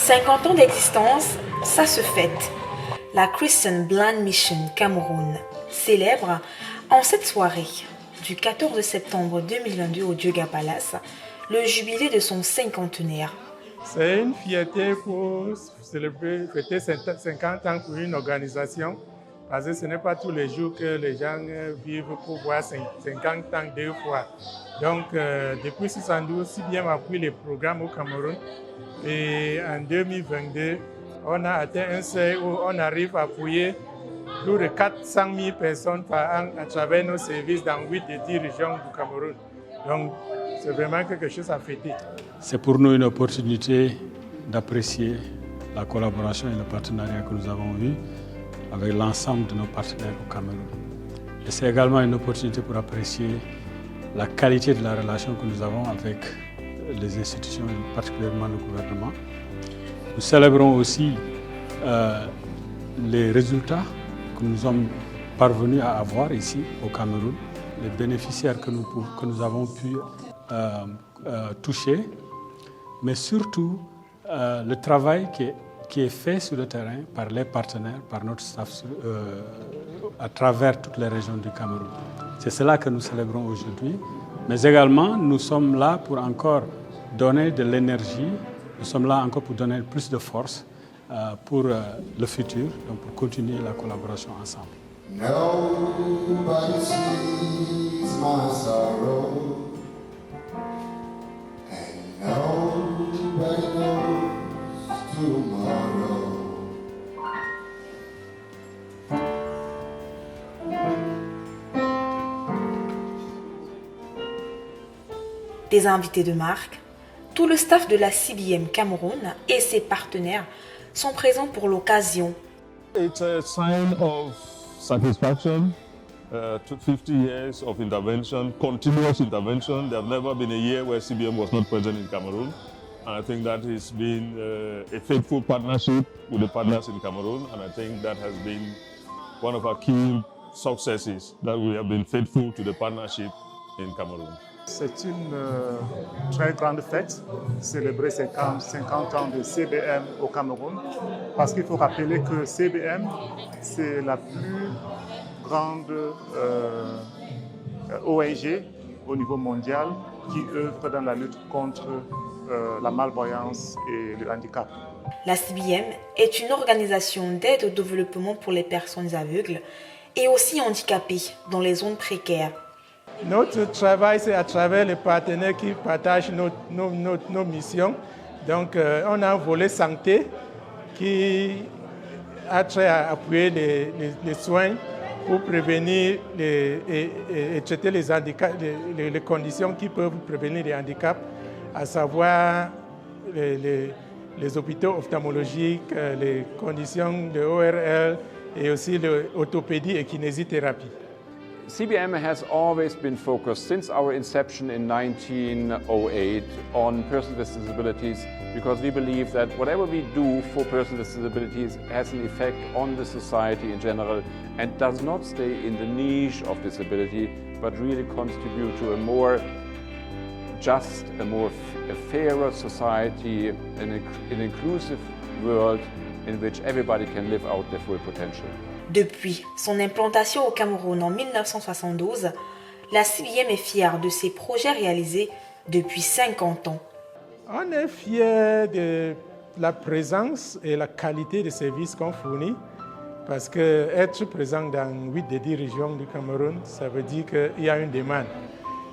50 ans d'existence, ça se fête. La Christian Blind Mission Cameroun célèbre en cette soirée du 14 septembre 2022 au Dieuga Palace le jubilé de son cinquantenaire. C'est une fierté pour célébrer, fêter 50 ans pour une organisation, parce que ce n'est pas tous les jours que les gens vivent pour voir 50 ans deux fois. Donc, depuis 1972, si bien appuie les programmes au Cameroun. Et en 2022, on a atteint un seuil où on arrive à appuyer plus de 400 000 personnes par an à travers nos services dans 8 des 10 régions du Cameroun. Donc, c'est vraiment quelque chose à fêter. C'est pour nous une opportunité d'apprécier la collaboration et le partenariat que nous avons eu avec l'ensemble de nos partenaires au Cameroun. Et c'est également une opportunité pour apprécier la qualité de la relation que nous avons avec les institutions, et particulièrement le gouvernement. Nous célébrons aussi les résultats que nous sommes parvenus à avoir ici au Cameroun, les bénéficiaires que nous avons pu toucher, mais surtout le travail qui est fait sur le terrain par les partenaires, par notre staff à travers toutes les régions du Cameroun. C'est cela que nous célébrons aujourd'hui, mais également nous sommes là pour encore donner de l'énergie, nous sommes là encore pour donner plus de force pour le futur, donc pour continuer la collaboration ensemble. Nobody sees my sorrow, and nobody knows tomorrow. Des invités de marque, tout le staff de la CBM Cameroun et ses partenaires sont présents pour l'occasion. It's a sign of satisfaction to 50 years of intervention, continuous intervention. There have never been a year where CBM was not present in Cameroon. And I think that has been a faithful partnership with the partners in Cameroon. And I think that has been one of our key successes, that we have been faithful to the partnership in Cameroon. C'est une très grande fête, célébrer 50 ans de CBM au Cameroun, parce qu'il faut rappeler que CBM, c'est la plus grande ONG au niveau mondial qui œuvre dans la lutte contre la malvoyance et le handicap. La CBM est une organisation d'aide au développement pour les personnes aveugles et aussi handicapées dans les zones précaires. Notre travail, c'est à travers les partenaires qui partagent nos missions. Donc, on a un volet santé qui a trait à appuyer les soins pour prévenir et traiter les handicaps, les conditions qui peuvent prévenir les handicaps, à savoir les hôpitaux ophtalmologiques, les conditions de ORL et aussi l'orthopédie et kinésithérapie. CBM has always been focused since our inception in 1908 on persons with disabilities, because we believe that whatever we do for persons with disabilities has an effect on the society in general and does not stay in the niche of disability, but really contribute to a more just, a fairer society, an inclusive world in which everybody can live out their full potential. Depuis son implantation au Cameroun en 1972, la CBM est fière de ses projets réalisés depuis 50 ans. On est fiers de la présence et la qualité des services qu'on fournit, parce qu'être présent dans 8 des 10 régions du Cameroun, ça veut dire qu'il y a une demande.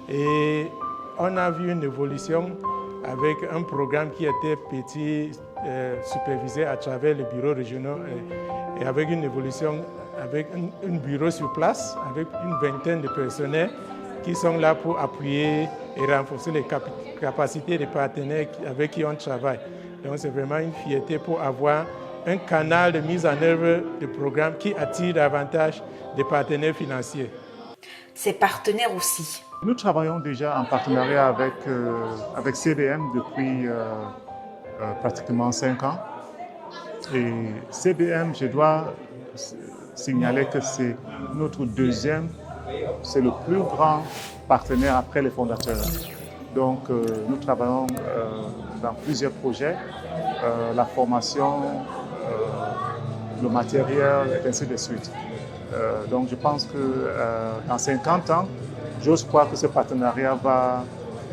Et on a vu une évolution avec un programme qui était petit, supervisé à travers les bureaux régionaux et avec une évolution, avec un bureau sur place, avec une vingtaine de personnels qui sont là pour appuyer et renforcer les capacités des partenaires avec qui on travaille. Donc c'est vraiment une fierté pour avoir un canal de mise en œuvre de programmes qui attire davantage des partenaires financiers. Ses partenaires aussi. Nous travaillons déjà en partenariat avec CBM depuis pratiquement 5 ans. Et CBM, je dois signaler que c'est notre deuxième, c'est le plus grand partenaire après les fondateurs. Donc nous travaillons dans plusieurs projets, la formation, le matériel, et ainsi de suite. Donc je pense que dans 50 ans, j'ose croire que ce partenariat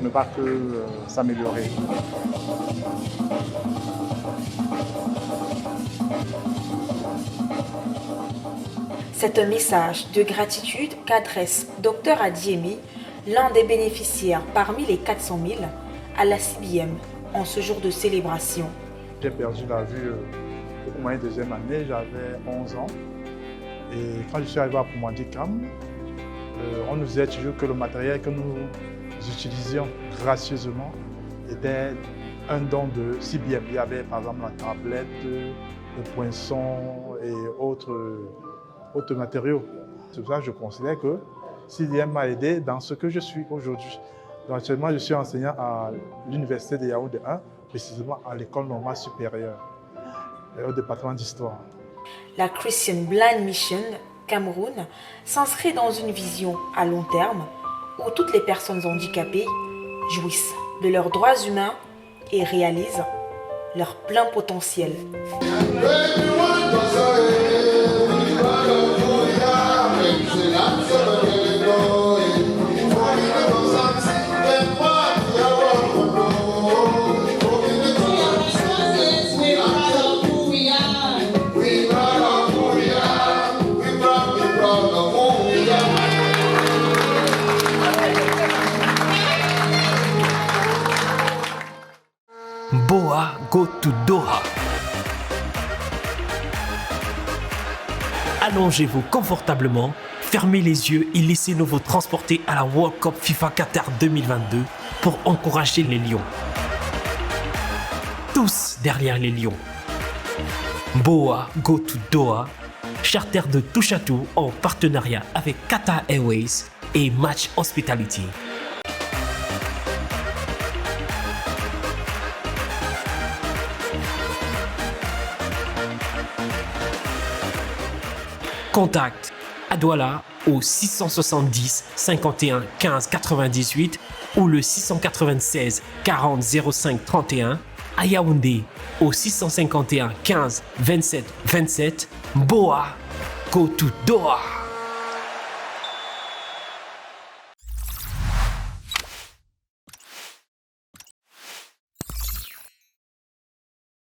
ne va que s'améliorer. C'est un message de gratitude qu'adresse Dr Adiemi, l'un des bénéficiaires parmi les 400 000 à la CBM en ce jour de célébration. J'ai perdu la vue au moyen de deuxième année, j'avais 11 ans. Et quand je suis arrivé à Poumandicam, on nous disait toujours que le matériel que nous utilisions gracieusement était un don de CBM. Il y avait par exemple la tablette, le poinçon et autres matériaux. C'est pour ça que je considère que CBM m'a aidé dans ce que je suis aujourd'hui. Donc, actuellement, je suis enseignant à l'Université de Yaoundé 1, précisément à l'École normale supérieure, au département d'histoire. La Christian Blind Mission Cameroun s'inscrit dans une vision à long terme où toutes les personnes handicapées jouissent de leurs droits humains et réalisent leur plein potentiel. Boa go to Doha. Allongez-vous confortablement, fermez les yeux et laissez-nous vous transporter à la World Cup FIFA Qatar 2022 pour encourager les Lions. Tous derrière les Lions. Boa go to Doha, charter de touche à tout en partenariat avec Qatar Airways et Match Hospitality. Contact à Douala au 670 51 15 98 ou le 696 40 05 31, à Yaoundé au 651 15 27 27. Boa, go to Doha.